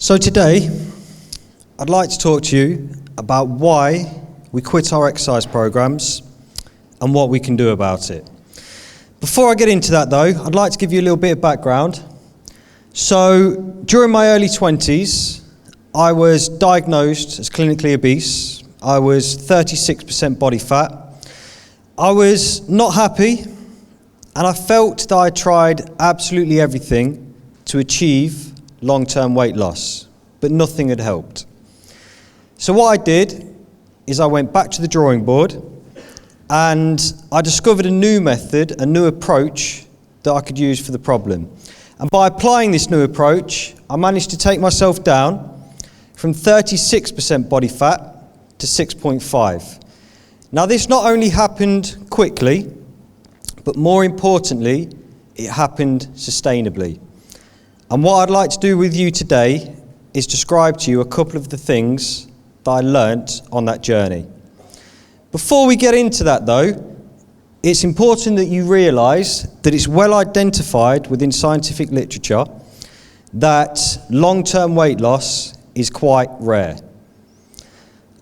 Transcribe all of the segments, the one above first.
So today, I'd like to talk to you about why we quit our exercise programs and what we can do about it. Before I get into that though, I'd like to give you a little bit of background. So during my early 20s, I was diagnosed as clinically obese. I was 36% body fat. I was not happy, and I felt that I tried absolutely everything to achieve long-term weight loss, but nothing had helped. So what I did is I went back to the drawing board and I discovered a new method, a new approach that I could use for the problem. And by applying this new approach, I managed to take myself down from 36% body fat to 6.5. Now this not only happened quickly, but more importantly, it happened sustainably. And what I'd like to do with you today is describe to you a couple of the things that I learnt on that journey. Before we get into that though, it's important that you realise that it's well identified within scientific literature that long-term weight loss is quite rare.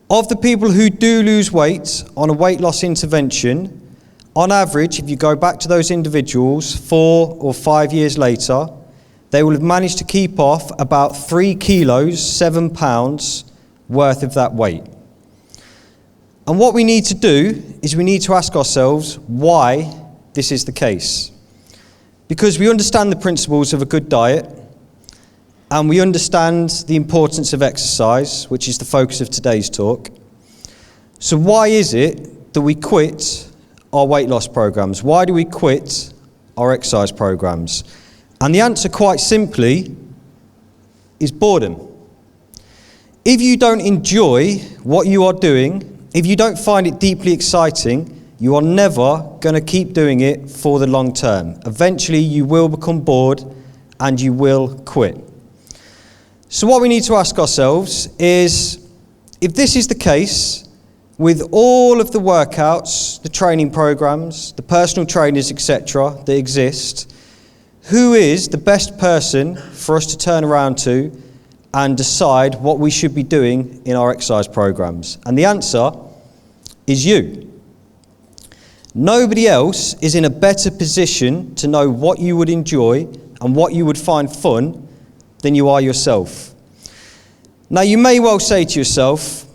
Of the people who do lose weight on a weight loss intervention, on average, if you go back to those individuals 4 or 5 years later, they will have managed to keep off about 3 kilos, 7 pounds worth of that weight. And what we need to do is we need to ask ourselves why this is the case. Because we understand the principles of a good diet, and we understand the importance of exercise, which is the focus of today's talk. So why is it that we quit our weight loss programs? Why do we quit our exercise programs? And the answer, quite simply, is boredom. If you don't enjoy what you are doing, if you don't find it deeply exciting, you are never going to keep doing it for the long term. Eventually, you will become bored and you will quit. So what we need to ask ourselves is, if this is the case, with all of the workouts, the training programs, the personal trainers, etc., that exist, who is the best person for us to turn around to and decide what we should be doing in our exercise programs? And the answer is you. Nobody else is in a better position to know what you would enjoy and what you would find fun than you are yourself. Now you may well say to yourself,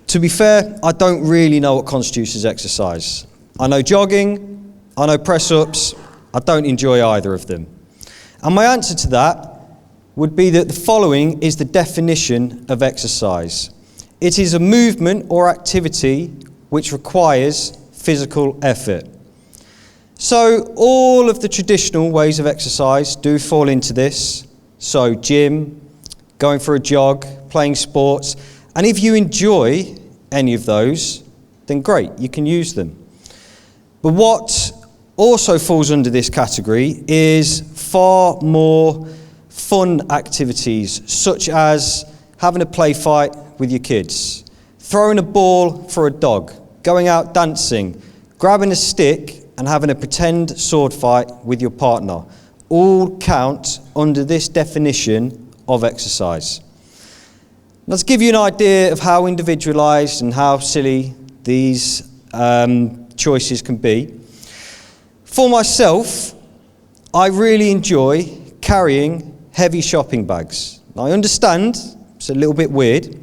to be fair, I don't really know what constitutes as exercise. I know jogging, I know press-ups, I don't enjoy either of them. And my answer to that would be that the following is the definition of exercise. It is a movement or activity which requires physical effort. So all of the traditional ways of exercise do fall into this. So gym, going for a jog, playing sports. And if you enjoy any of those, then great, you can use them. But what also falls under this category is far more fun activities, such as having a play fight with your kids, throwing a ball for a dog, going out dancing, grabbing a stick and having a pretend sword fight with your partner. All count under this definition of exercise. Now, to give you an idea of how individualized and how silly these choices can be, for myself, I really enjoy carrying heavy shopping bags. Now, I understand it's a little bit weird,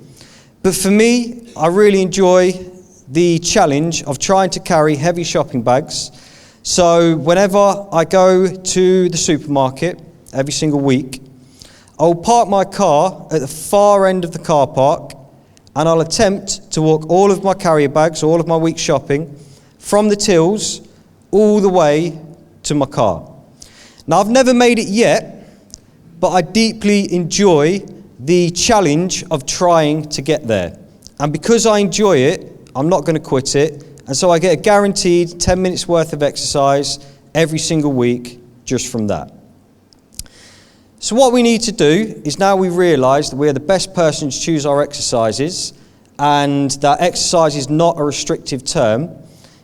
but for me, I really enjoy the challenge of trying to carry heavy shopping bags. So whenever I go to the supermarket every single week, I'll park my car at the far end of the car park and I'll attempt to walk all of my carrier bags, all of my week's shopping, from the tills all the way to my car. Now, I've never made it yet, but I deeply enjoy the challenge of trying to get there. And because I enjoy it, I'm not going to quit it. And so I get a guaranteed 10 minutes worth of exercise every single week just from that. So what we need to do is, now we realise that we are the best person to choose our exercises and that exercise is not a restrictive term,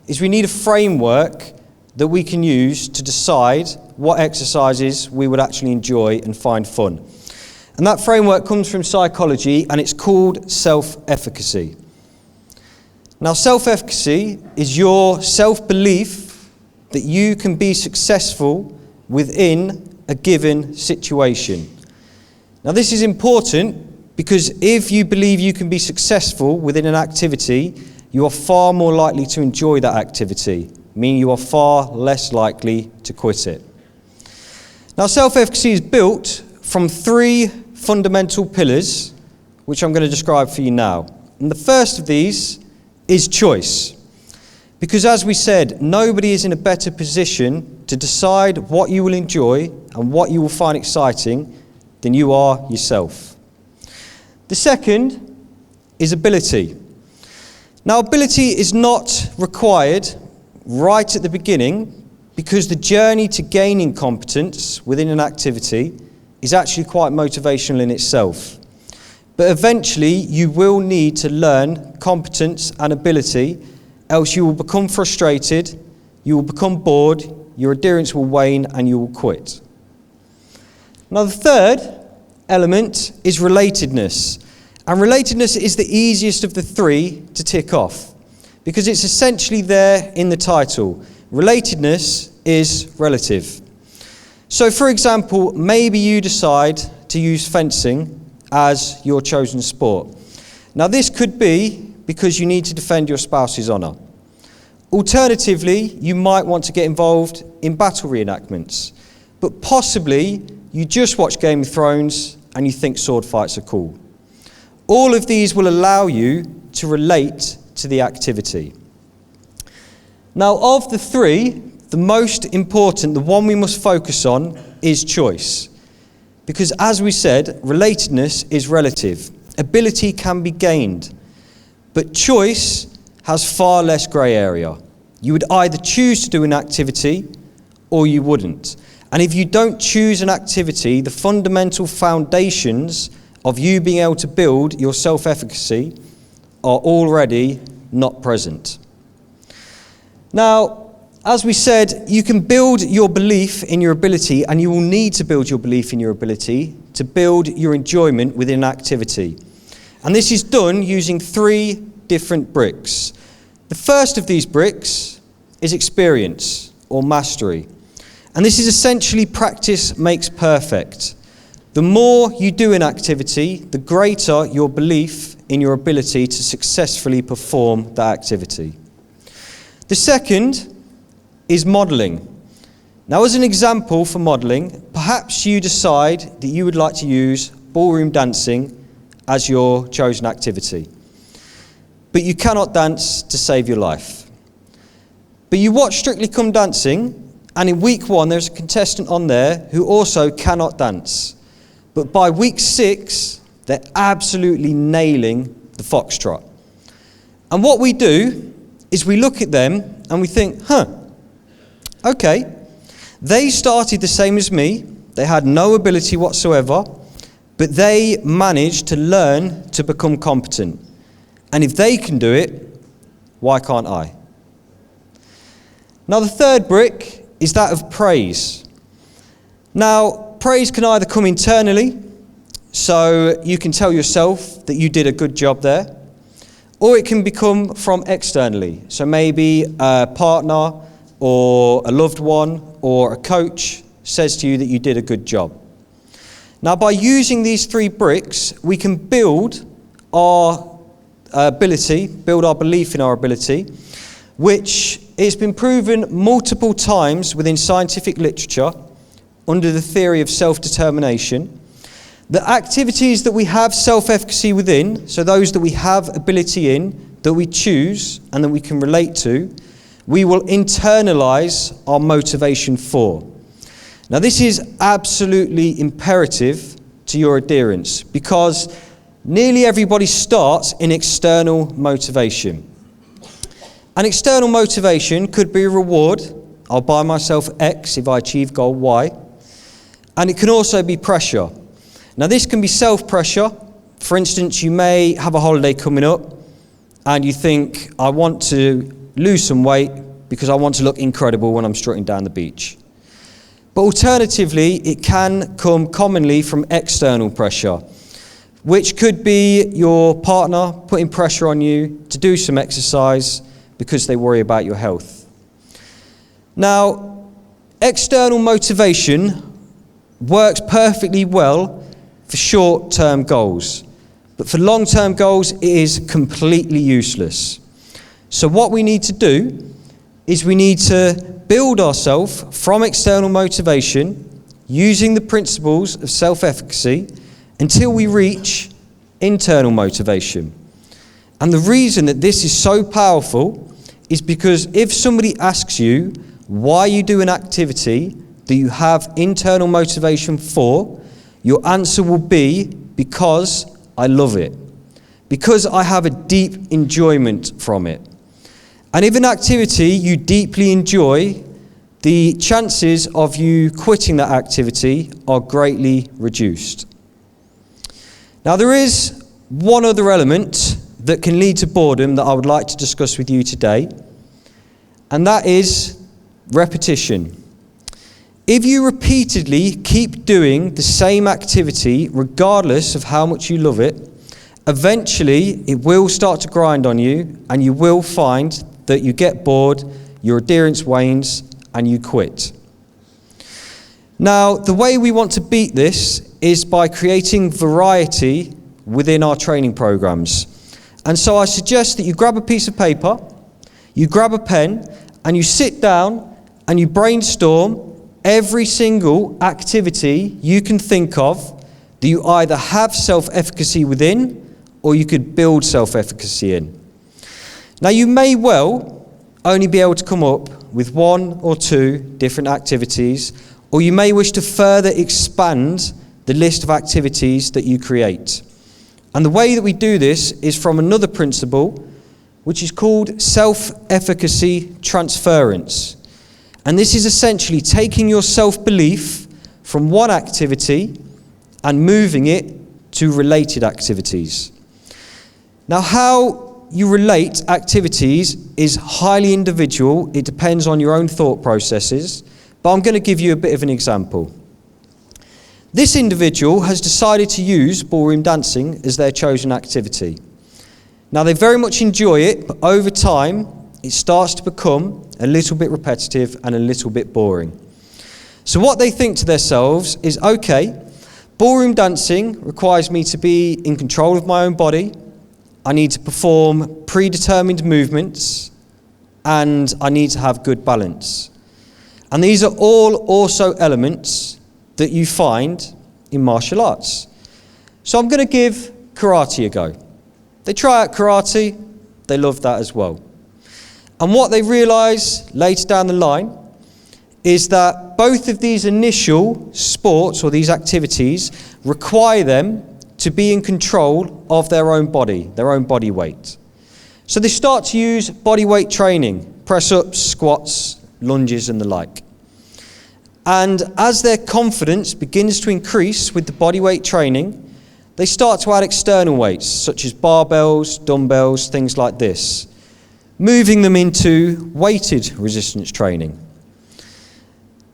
is we need a framework that we can use to decide what exercises we would actually enjoy and find fun. And that framework comes from psychology, and it's called self-efficacy. Now, self-efficacy is your self-belief that you can be successful within a given situation. Now, this is important because if you believe you can be successful within an activity, you are far more likely to enjoy that activity, meaning you are far less likely to quit it. Now, self-efficacy is built from three fundamental pillars, which I'm going to describe for you now. And the first of these is choice. Because as we said, nobody is in a better position to decide what you will enjoy and what you will find exciting than you are yourself. The second is ability. Now, ability is not required right at the beginning because the journey to gaining competence within an activity is actually quite motivational in itself. But eventually, you will need to learn competence and ability, else you will become frustrated, you will become bored, your adherence will wane, and you will quit. Now, the third element is relatedness. And relatedness is the easiest of the three to tick off because it's essentially there in the title. Relatedness is relative. So, for example, maybe you decide to use fencing as your chosen sport. Now, this could be because you need to defend your spouse's honour. Alternatively, you might want to get involved in battle reenactments. But possibly, you just watch Game of Thrones and you think sword fights are cool. All of these will allow you to relate to the activity. Now, of the three, the most important, the one we must focus on, is choice. Because as we said, relatedness is relative. Ability can be gained. But choice has far less grey area. You would either choose to do an activity or you wouldn't. And if you don't choose an activity, the fundamental foundations of you being able to build your self-efficacy are already not present. Now, as we said, you can build your belief in your ability, and you will need to build your belief in your ability to build your enjoyment within an activity. And this is done using three different bricks. The first of these bricks is experience or mastery. And this is essentially practice makes perfect. The more you do an activity, the greater your belief in your ability to successfully perform that activity. The second is modelling. Now, as an example for modelling, perhaps you decide that you would like to use ballroom dancing as your chosen activity. But you cannot dance to save your life. But you watch Strictly Come Dancing, and in week 1 there's a contestant on there who also cannot dance. But by week 6, they're absolutely nailing the foxtrot. And what we do is we look at them and we think, okay, they started the same as me, they had no ability whatsoever, but they managed to learn to become competent. And if they can do it, why can't I? Now, the third brick is that of praise. Now, praise can either come internally, so you can tell yourself that you did a good job there, or it can become from externally. So maybe a partner or a loved one or a coach says to you that you did a good job. Now, by using these three bricks, we can build our ability, build our belief in our ability, which has been proven multiple times within scientific literature under the theory of self-determination. The activities that we have self-efficacy within, so those that we have ability in, that we choose and that we can relate to, we will internalize our motivation for. Now, this is absolutely imperative to your adherence because nearly everybody starts in external motivation. And external motivation could be a reward. I'll buy myself X if I achieve goal Y. And it can also be pressure. Now, this can be self-pressure. For instance, you may have a holiday coming up and you think, I want to lose some weight because I want to look incredible when I'm strutting down the beach. But alternatively, it can come commonly from external pressure, which could be your partner putting pressure on you to do some exercise because they worry about your health. Now, external motivation works perfectly well for short-term goals, but for long-term goals, it is completely useless. So what we need to do is we need to build ourselves from external motivation using the principles of self-efficacy until we reach internal motivation. And the reason that this is so powerful is because if somebody asks you why you do an activity that you have internal motivation for, your answer will be, because I love it. Because I have a deep enjoyment from it. And if an activity you deeply enjoy, the chances of you quitting that activity are greatly reduced. Now, there is one other element that can lead to boredom that I would like to discuss with you today, and that is repetition. If you repeatedly keep doing the same activity, regardless of how much you love it, eventually it will start to grind on you, and you will find that you get bored, your adherence wanes, and you quit. Now, the way we want to beat this is by creating variety within our training programs. And so I suggest that you grab a piece of paper, you grab a pen, and you sit down and you brainstorm every single activity you can think of that you either have self-efficacy within or you could build self-efficacy in. Now, you may well only be able to come up with one or two different activities, or you may wish to further expand the list of activities that you create. And the way that we do this is from another principle, which is called self-efficacy transference. And this is essentially taking your self-belief from one activity and moving it to related activities. Now, how you relate activities is highly individual. It depends on your own thought processes, but I'm going to give you a bit of an example. This individual has decided to use ballroom dancing as their chosen activity. Now, they very much enjoy it, but over time, it starts to become a little bit repetitive and a little bit boring. So what they think to themselves is, okay, ballroom dancing requires me to be in control of my own body. I need to perform predetermined movements, and I need to have good balance. And these are all also elements that you find in martial arts. So I'm going to give karate a go. They try out karate, they love that as well. And what they realise later down the line is that both of these initial sports or these activities require them to be in control of their own body weight. So they start to use body weight training, press-ups, squats, lunges and the like. And as their confidence begins to increase with the body weight training, they start to add external weights, such as barbells, dumbbells, things like this, moving them into weighted resistance training.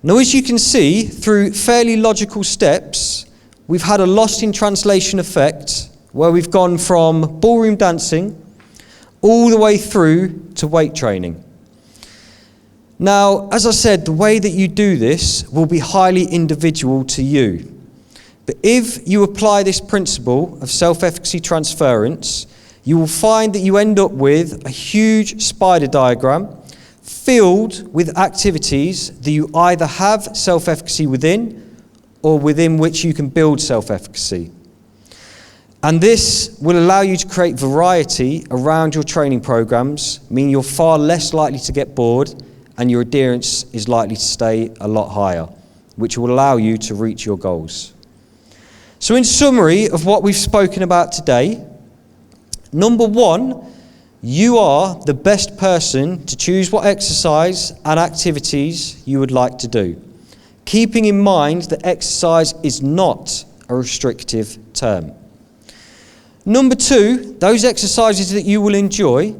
Now, as you can see, through fairly logical steps, we've had a lost in translation effect where we've gone from ballroom dancing all the way through to weight training. Now, as I said, the way that you do this will be highly individual to you. But if you apply this principle of self-efficacy transference, you will find that you end up with a huge spider diagram filled with activities that you either have self-efficacy within or within which you can build self-efficacy. And this will allow you to create variety around your training programs, meaning you're far less likely to get bored and your adherence is likely to stay a lot higher, which will allow you to reach your goals. So in summary of what we've spoken about today, number one, you are the best person to choose what exercise and activities you would like to do, keeping in mind that exercise is not a restrictive term. Number two, those exercises that you will enjoy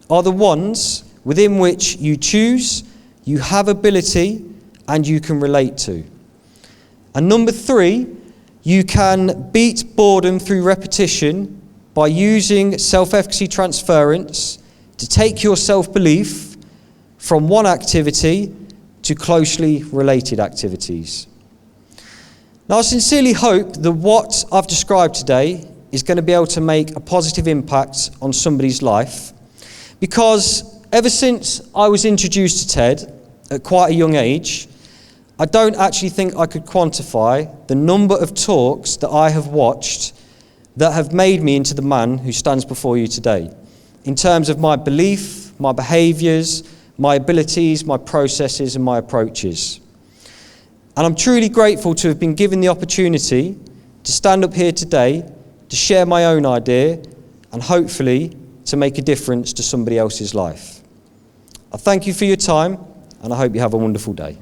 are the ones within which you choose, you have ability, and you can relate to. And number 3, you can beat boredom through repetition by using self-efficacy transference to take your self-belief from one activity to closely related activities. Now, I sincerely hope that what I've described today is going to be able to make a positive impact on somebody's life, because ever since I was introduced to TED at quite a young age, I don't actually think I could quantify the number of talks that I have watched that have made me into the man who stands before you today, in terms of my belief, my behaviours, my abilities, my processes and my approaches. And I'm truly grateful to have been given the opportunity to stand up here today, to share my own idea, and hopefully to make a difference to somebody else's life. I thank you for your time, and I hope you have a wonderful day.